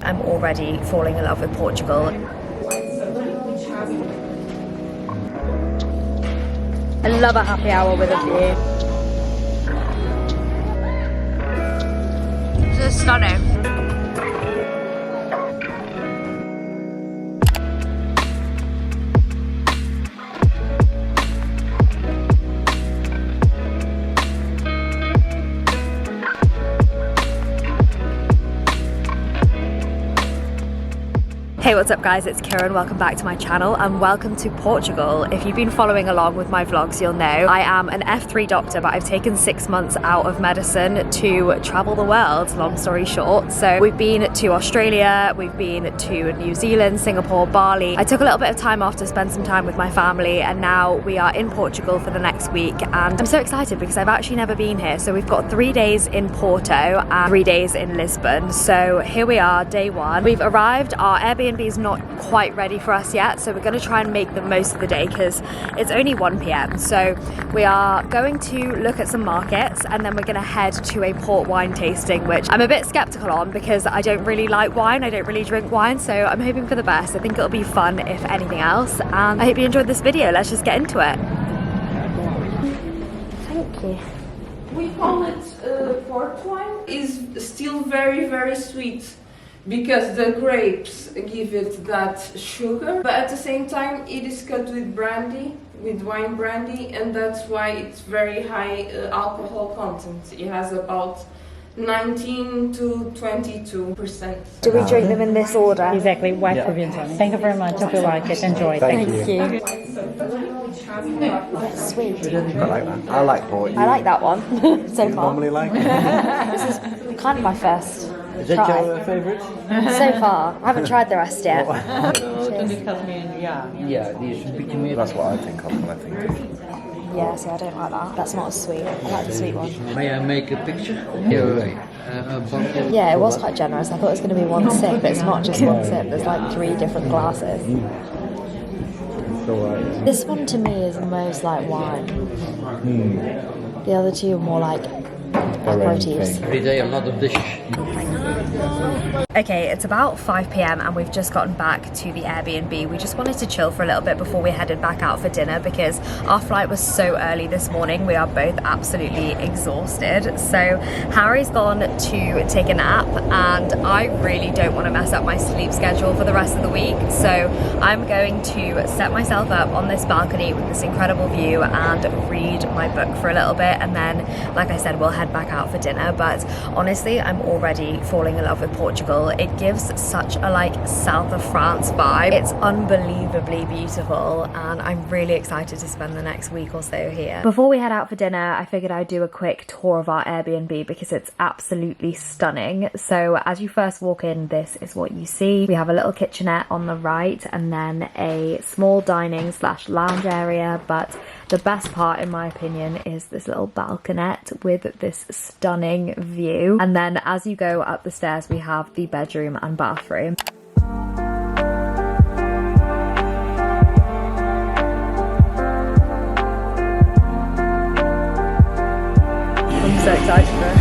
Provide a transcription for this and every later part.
I'm already falling in love with Portugal. I love a happy hour with a view. This is stunning. Hey, what's up guys, it's Kira and welcome back to my channel and welcome to Portugal. If you've been following along with my vlogs, you'll know I am an F3 doctor, but I've taken 6 months out of medicine to travel the world, long story short. So we've been to Australia, we've been to New Zealand, Singapore, Bali. I took a little bit of time off to spend some time with my family and now we are in Portugal for the next week and I'm so excited because I've actually never been here. So we've got 3 days in Porto and 3 days in Lisbon. So here we are, day one. We've arrived, our Airbnb is not quite ready for us yet, so we're going to try and make the most of the day because it's only 1 p.m. So we are going to look at some markets and then we're going to head to a port wine tasting, which I'm a bit skeptical on because I don't really like wine, I don't really drink wine, so I'm hoping for the best. I think it'll be fun if anything else, and I hope you enjoyed this video. Let's just get into it. Thank you. We call it port wine. Is still very sweet because the grapes give it that sugar, but at the same time it is cut with brandy, with wine brandy, and that's why it's very high alcohol content. It has about 19 to 22%. Do we drink them in this order? Exactly, white Caribbean wine. Thank you very much. Hope you like it. Enjoy. Thank you. That's sweet. I like that. I like port. I like that one so far. Normally like it? This is kind of my first Is it try. your favourite? So far. I haven't tried the rest yet. Yeah, these should be me. That's what I think of when I think of. Yeah, see, I don't like that. That's not as sweet. I like the sweet one. May I make a picture? Yeah, Yeah, it was quite generous. I thought it was going to be one sip, but it's not just one sip. There's like 3 different glasses. This one to me is the most like wine. The other two are more like aperitifs. Every day another dish. Okay, it's about 5 p.m. and we've just gotten back to the Airbnb. We just wanted to chill for a little bit before we headed back out for dinner because our flight was so early this morning. We are both absolutely exhausted. So Harry's gone to take a nap and I really don't want to mess up my sleep schedule for the rest of the week. So I'm going to set myself up on this balcony with this incredible view and read my book for a little bit, and then, like I said, we'll head back out for dinner. But honestly, I'm already falling in love with Portugal. It gives such a like south of France vibe. It's unbelievably beautiful and I'm really excited to spend the next week or so here. Before we head out for dinner, I figured I'd do a quick tour of our Airbnb because it's absolutely stunning. So as you first walk in, this is what you see. We have a little kitchenette on the right and then a small dining / lounge area, but the best part in my opinion is this little balconette with this stunning view. And then as you go up the stairs, we have the bedroom and bathroom. I'm so excited for it.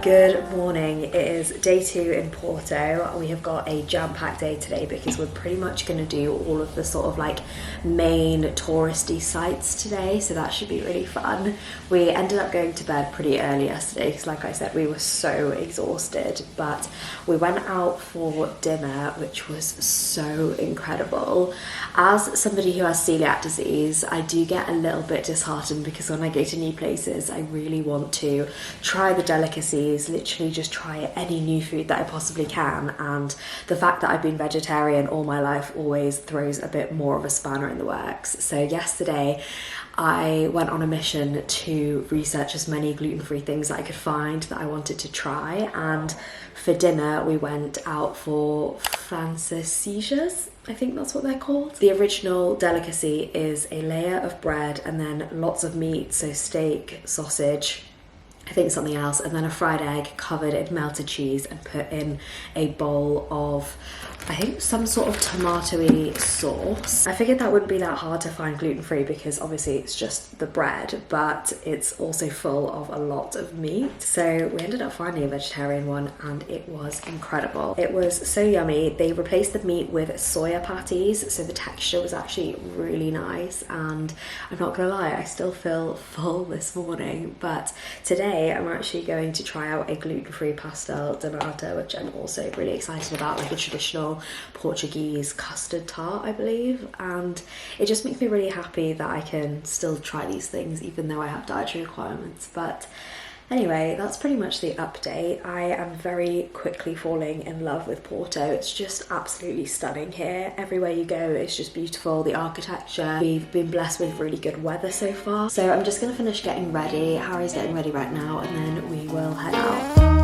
Good morning. It is day 2 in Porto. We have got a jam-packed day today because we're pretty much going to do all of the sort of like main touristy sites today, so that should be really fun. We ended up going to bed pretty early yesterday because, like I said, we were so exhausted, but we went out for dinner, which was so incredible. As somebody who has celiac disease, I do get a little bit disheartened because when I go to new places, I really want to try the delicacies, literally just try any new food that I possibly can, and the fact that I've been vegetarian all my life always throws a bit more of a spanner in the works. So yesterday I went on a mission to research as many gluten-free things that I could find that I wanted to try, and for dinner we went out for francesillas, I think that's what they're called. The original delicacy is a layer of bread and then lots of meat, so steak, sausage, I think something else, and then a fried egg covered in melted cheese and put in a bowl of I think some sort of tomatoey sauce. I figured that wouldn't be that hard to find gluten-free because obviously it's just the bread, but it's also full of a lot of meat. So we ended up finding a vegetarian one and it was incredible. It was so yummy. They replaced the meat with soya patties, so the texture was actually really nice, and I'm not gonna lie, I still feel full this morning, but today I'm actually going to try out a gluten-free pastel de nata, which I'm also really excited about, like a traditional Portuguese custard tart, I believe, and it just makes me really happy that I can still try these things even though I have dietary requirements. But anyway, that's pretty much the update. I am very quickly falling in love with Porto. It's just absolutely stunning here. Everywhere you go, it's just beautiful. The architecture, we've been blessed with really good weather so far. So I'm just gonna finish getting ready. Harry's getting ready right now, and then we will head out.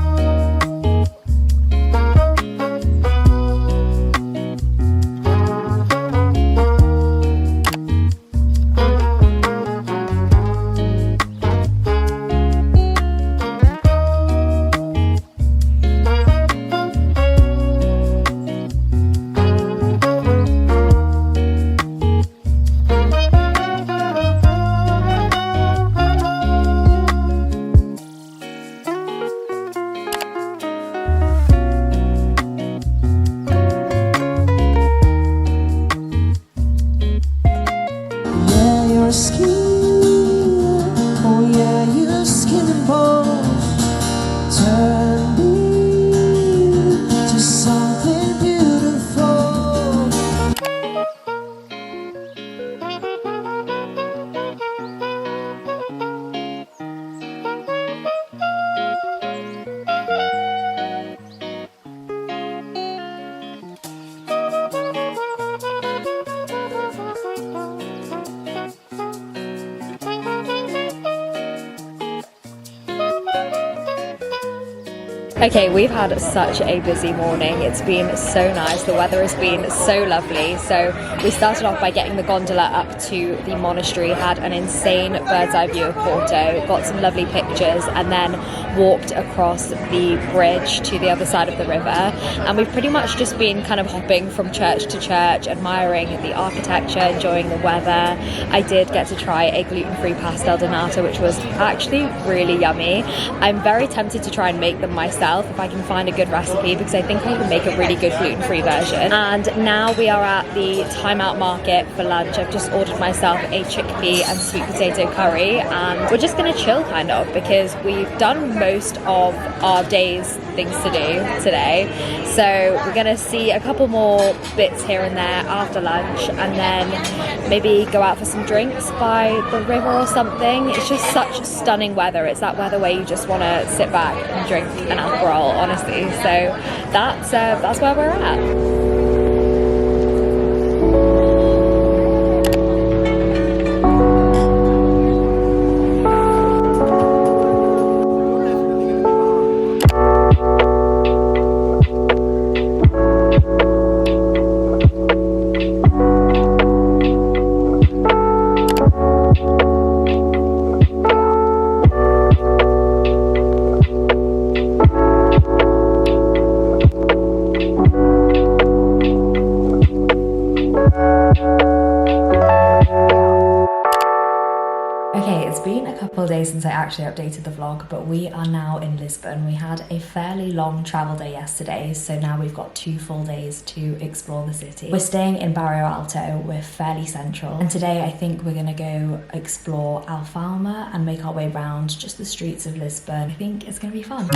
Okay, we've had such a busy morning. It's been so nice. The weather has been so lovely. So we started off by getting the gondola up to the monastery, had an insane bird's eye view of Porto, got some lovely pictures, and then walked across the bridge to the other side of the river. And we've pretty much just been kind of hopping from church to church, admiring the architecture, enjoying the weather. I did get to try a gluten-free pastel de nata, which was actually really yummy. I'm very tempted to try and make them myself if I can find a good recipe, because I think I can make a really good gluten-free version. And now we are at the Time Out Market for lunch. I've just ordered myself a chickpea and sweet potato curry, and we're just gonna chill kind of, because we've done most of our day's things to do today. So we're gonna see a couple more bits here and there after lunch, and then maybe go out for some drinks by the river or something. It's just such stunning weather. It's that weather where you just want to sit back and drink an alcohol, honestly. So that's where we're at. Since I actually updated the vlog, but we are now in Lisbon. We had a fairly long travel day yesterday, so now we've got 2 full days to explore the city. We're staying in Barrio Alto, we're fairly central, and today I think we're gonna go explore Alfama and make our way around just the streets of Lisbon. I think it's gonna be fun.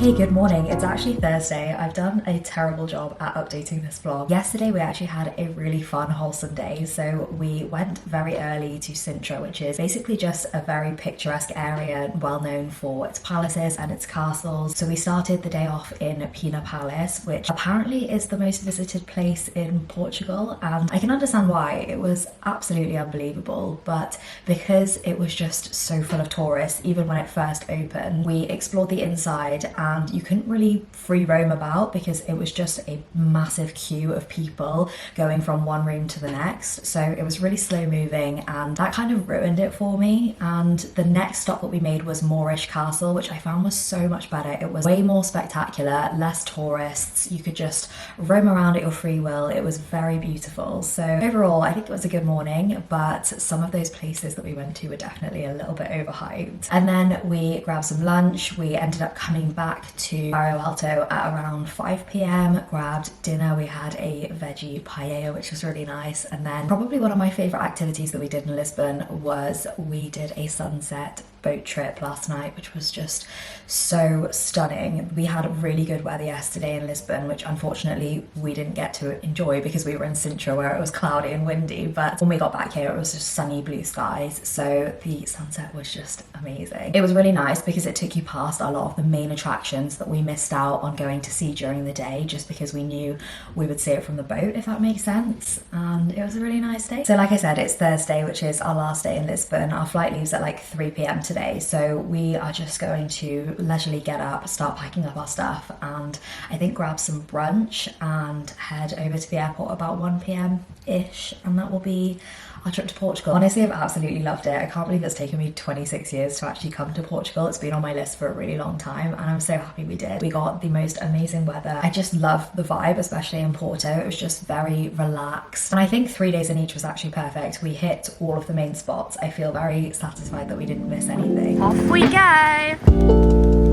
Hey, good morning. It's actually Thursday. I've done a terrible job at updating this vlog. Yesterday we actually had a really fun, wholesome day. So we went very early to Sintra, which is basically just a very picturesque area well known for its palaces and its castles. So we started the day off in Pina Palace, which apparently is the most visited place in Portugal. And I can understand why. It was absolutely unbelievable, but because it was just so full of tourists, even when it first opened, we explored the inside and you couldn't really free roam about because it was just a massive queue of people going from one room to the next. So it was really slow moving and that kind of ruined it for me. And the next stop that we made was Moorish Castle, which I found was so much better. It was way more spectacular, less tourists. You could just roam around at your free will. It was very beautiful. So overall, I think it was a good morning, but some of those places that we went to were definitely a little bit overhyped. And then we grabbed some lunch. We ended up coming back to Barrio Alto at around 5 p.m, grabbed dinner. We had a veggie paella, which was really nice. And then probably one of my favorite activities that we did in Lisbon was we did a sunset boat trip last night, which was just so stunning. We had really good weather yesterday in Lisbon, which unfortunately we didn't get to enjoy because we were in Sintra where it was cloudy and windy, but when we got back here it was just sunny blue skies, so the sunset was just amazing. It was really nice because it took you past a lot of the main attractions that we missed out on going to see during the day just because we knew we would see it from the boat, if that makes sense. And it was a really nice day. So like I said, it's Thursday, which is our last day in Lisbon. Our flight leaves at like 3 p.m. today, so we are just going to leisurely get up, start packing up our stuff, and I think grab some brunch and head over to the airport about 1 p.m. ish, and that will be our trip to Portugal. Honestly, I've absolutely loved it. I can't believe it's taken me 26 years to actually come to Portugal. It's been on my list for a really long time and I'm so happy we did. We got the most amazing weather. I just love the vibe, especially in Porto. It was just very relaxed. And I think 3 days in each was actually perfect. We hit all of the main spots. I feel very satisfied that we didn't miss anything. Off we go!